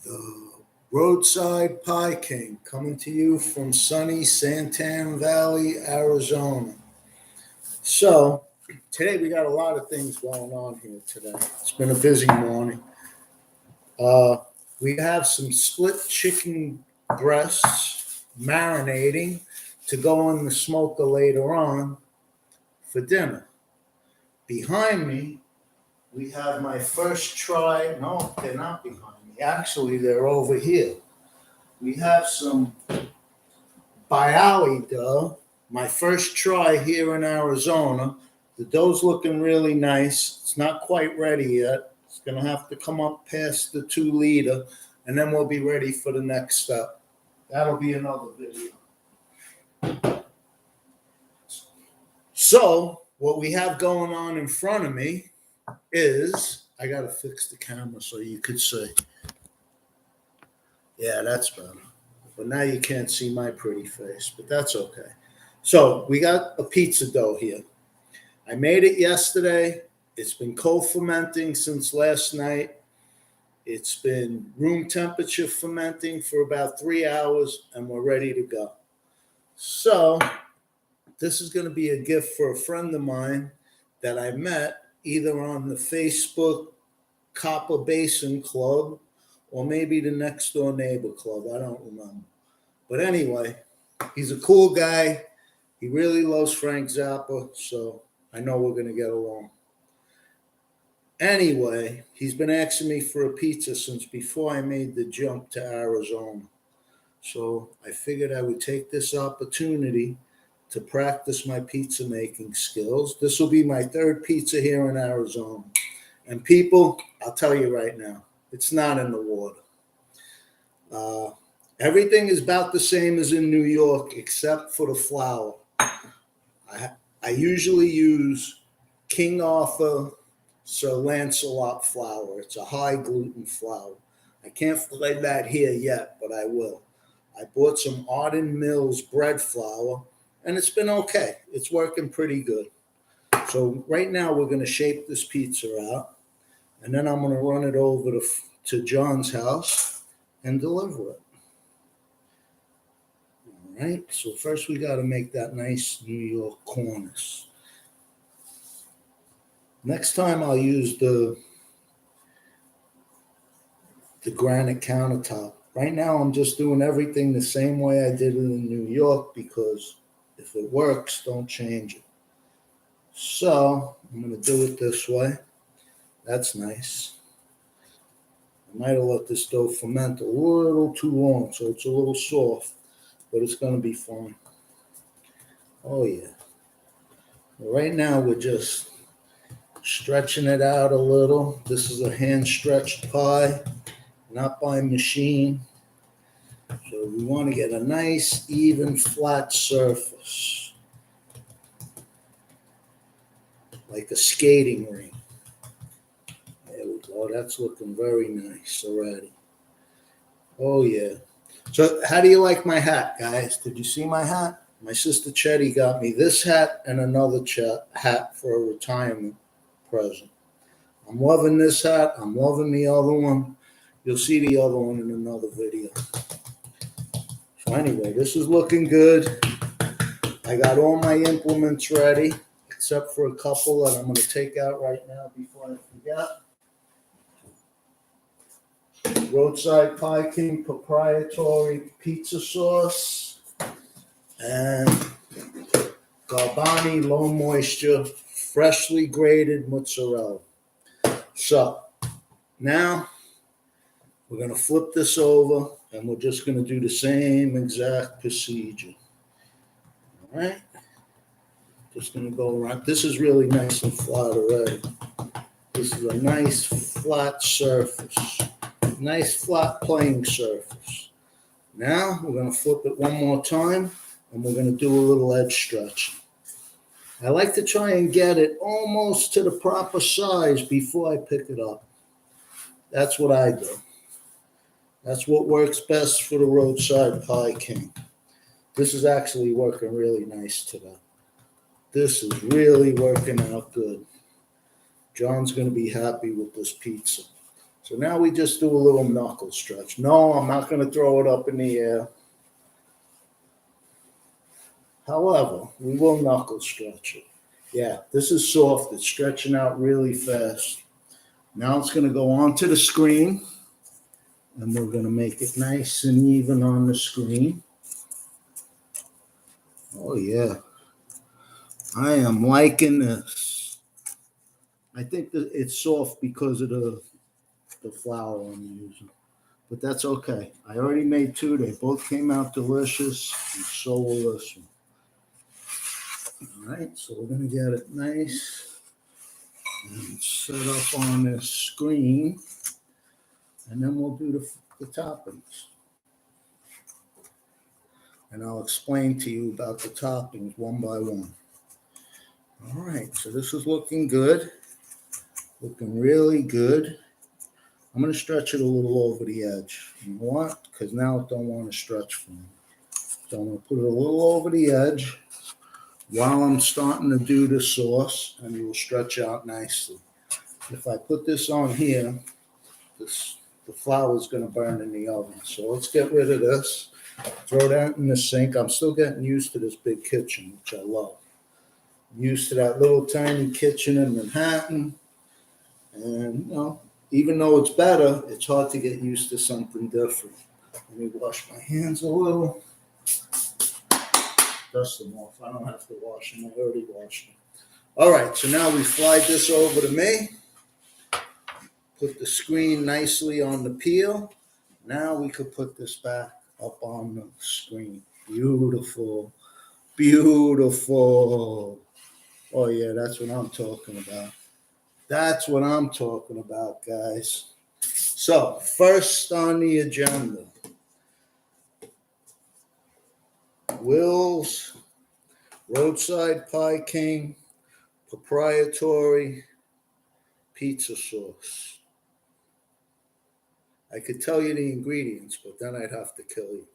The Roadside Pie King coming to you from sunny Santan Valley, Arizona. So, today we got a lot of things going on here today. It's been a busy morning. Uh, we have some split chicken breasts marinating to go in the smoker later on for dinner. Behind me, we have my first try. No, they're not behind me. Actually, they're over here. We have some bialy dough. My first try here in Arizona. The dough's looking really nice. It's not quite ready yet. It's going to have to come up past the 2 liter, and then we'll be ready for the next step. That'll be another video. So, what we have going on in front of me is, I got to fix the camera so you could see. Yeah, that's better. But now you can't see my pretty face, but that's okay. So we got a pizza dough here. I made it yesterday. It's been cold fermenting since last night. It's been room temperature fermenting for about 3 hours, and we're ready to go. So this is going to be a gift for a friend of mine that I met either on the Facebook Copper Basin Club or maybe the Next Door Neighbor Club. I don't remember. But anyway, he's a cool guy. He really loves Frank Zappa, so I know we're going to get along. Anyway, he's been asking me for a pizza since before I made the jump to Arizona. So I figured I would take this opportunity to practice my pizza making skills. This will be my third pizza here in Arizona. And people, I'll tell you right now, it's not in the water. Everything is about the same as in New York, except for the flour. I usually use King Arthur Sir Lancelot flour. It's a high gluten flour. I can't find that here yet, but I will. I bought some Arden Mills bread flour, and it's been okay. It's working pretty good. So right now we're going to shape this pizza out, and then I'm going to run it over to John's house and deliver it. All right, so first we got to make that nice New York cornice. Next time I'll use the granite countertop. Right now I'm just doing everything the same way I did it in New York because if it works, don't change it. So I'm going to do it this way. That's nice. I might have let this dough ferment a little too long, so it's a little soft, but it's going to be fine. Oh, yeah. Right now, we're just stretching it out a little. This is a hand-stretched pie, not by machine. So we want to get a nice, even, flat surface, like a skating rink. There we go. That's looking very nice already. Oh, yeah. So how do you like my hat, guys? Did you see my hat? My sister Chetty got me this hat and another hat for a retirement present. I'm loving this hat. I'm loving the other one. You'll see the other one in another video. So anyway, this is looking good. I got all my implements ready, except for a couple that I'm going to take out right now before I forget. Roadside Pie King proprietary pizza sauce and Garbani low moisture freshly grated mozzarella. So now we're going to flip this over and we're just going to do the same exact procedure. All right. Just going to go around. This is really nice and flat already. This is a nice flat surface. Nice flat playing surface. Now we're going to flip it one more time and we're going to do a little edge stretching. I like to try and get it almost to the proper size before I pick it up. That's what I do. That's what works best for the Roadside Pie King. This is actually working really nice today. This is really working out good. John's going to be happy with this pizza. So now we just do a little knuckle stretch. No, I'm not going to throw it up in the air. However, we will knuckle stretch it. Yeah, this is soft. It's stretching out really fast. Now it's going to go onto the screen, and we're going to make it nice and even on the screen. Oh, yeah. I am liking this. I think that it's soft because of the flour I'm using. But that's okay. I already made two. They both came out delicious, and so will this one. All right, so we're going to get it nice and set up on this screen, and then we'll do the toppings. And I'll explain to you about the toppings one by one. All right, so this is looking good, looking really good. I'm going to stretch it a little over the edge. You know what? Because now I don't want to stretch for me. So I'm going to put it a little over the edge while I'm starting to do the sauce, and it will stretch out nicely. If I put this on here, the flour is going to burn in the oven. So let's get rid of this. Throw that in the sink. I'm still getting used to this big kitchen, which I love. I'm used to that little tiny kitchen in Manhattan. And, you know, even though it's better, it's hard to get used to something different. Let me wash my hands a little. Dust them off. I don't have to wash them. I already washed them. All right, so now we slide this over to me. Put the screen nicely on the peel. Now we could put this back up on the screen. Beautiful, beautiful. Oh yeah, that's what I'm talking about. That's what I'm talking about, guys. So first on the agenda, Will's Roadside Pie King proprietary pizza sauce. I could tell you the ingredients, but then I'd have to kill you.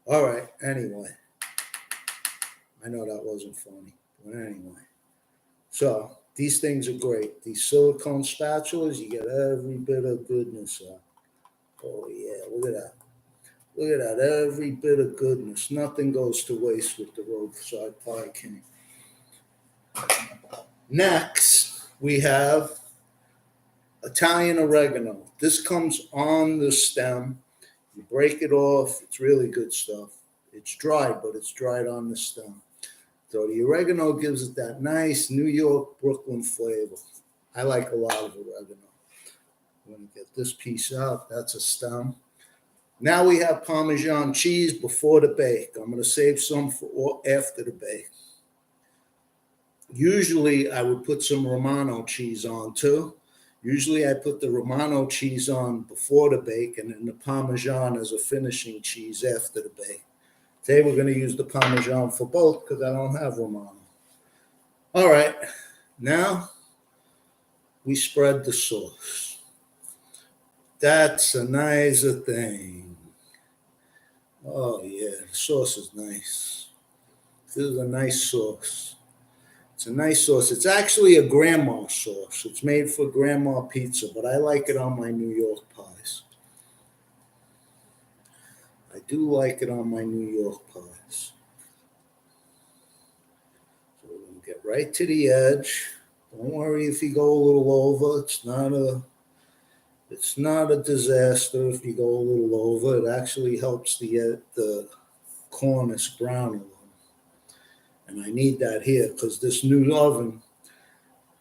All right, anyway. I know that wasn't funny, but anyway. So these things are great. These silicone spatulas, you get every bit of goodness out. Oh yeah, look at that. Look at that, every bit of goodness. Nothing goes to waste with the Roadside Pie King. Next, we have Italian oregano. This comes on the stem. You break it off. It's really good stuff. It's dried, but it's dried on the stem. So the oregano gives it that nice New York, Brooklyn flavor. I like a lot of oregano. I'm going to get this piece out. That's a stem. Now we have Parmesan cheese before the bake. I'm going to save some for after the bake. Usually I would put some Romano cheese on too. Usually I put the Romano cheese on before the bake and then the Parmesan as a finishing cheese after the bake. Today we're going to use the Parmesan for both because I don't have Romano. All right, now we spread the sauce. That's a nicer thing. Oh yeah, the sauce is nice. This is a nice sauce. It's a nice sauce. It's actually a grandma sauce. It's made for grandma pizza, but I like it on my New York pies. I do like it on my New York pies. So we're going to get right to the edge. Don't worry if you go a little over. It's not a disaster if you go a little over. It actually helps the cornice brown a little. And I need that here because this new oven,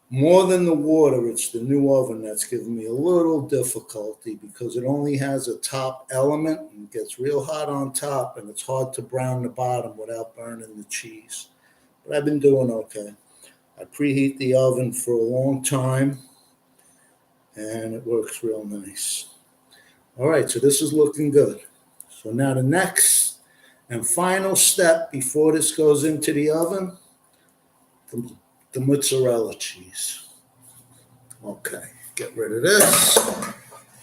more than the water, it's the new oven that's giving me a little difficulty because it only has a top element and it gets real hot on top and it's hard to brown the bottom without burning the cheese. But I've been doing okay. I preheat the oven for a long time and it works real nice. All right, so this is looking good. So now the next and final step before this goes into the oven, the mozzarella cheese. Okay, get rid of this.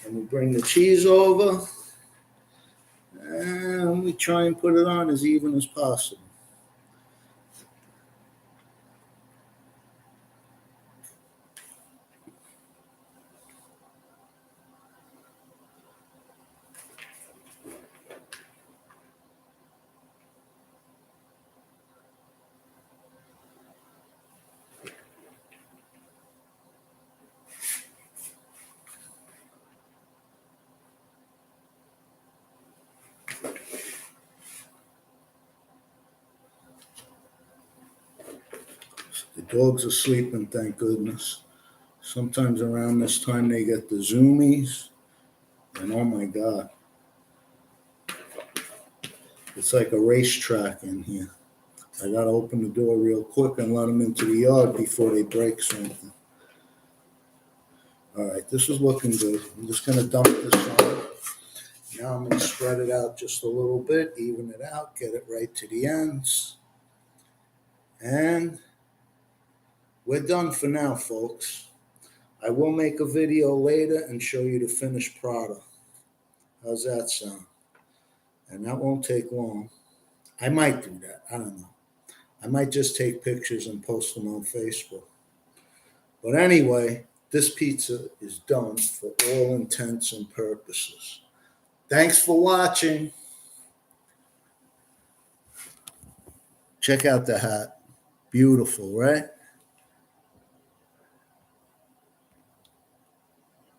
And we bring the cheese over. And we try and put it on as even as possible. Dogs are sleeping, thank goodness. Sometimes around this time they get the zoomies. And oh my God. It's like a racetrack in here. I got to open the door real quick and let them into the yard before they break something. All right, this is looking good. I'm just going to dump this on. Now I'm going to spread it out just a little bit, even it out, get it right to the ends. And we're done for now, folks. I will make a video later and show you the finished product. How's that sound? And that won't take long. I might do that. I don't know. I might just take pictures and post them on Facebook. But anyway, this pizza is done for all intents and purposes. Thanks for watching. Check out the hat. Beautiful, right?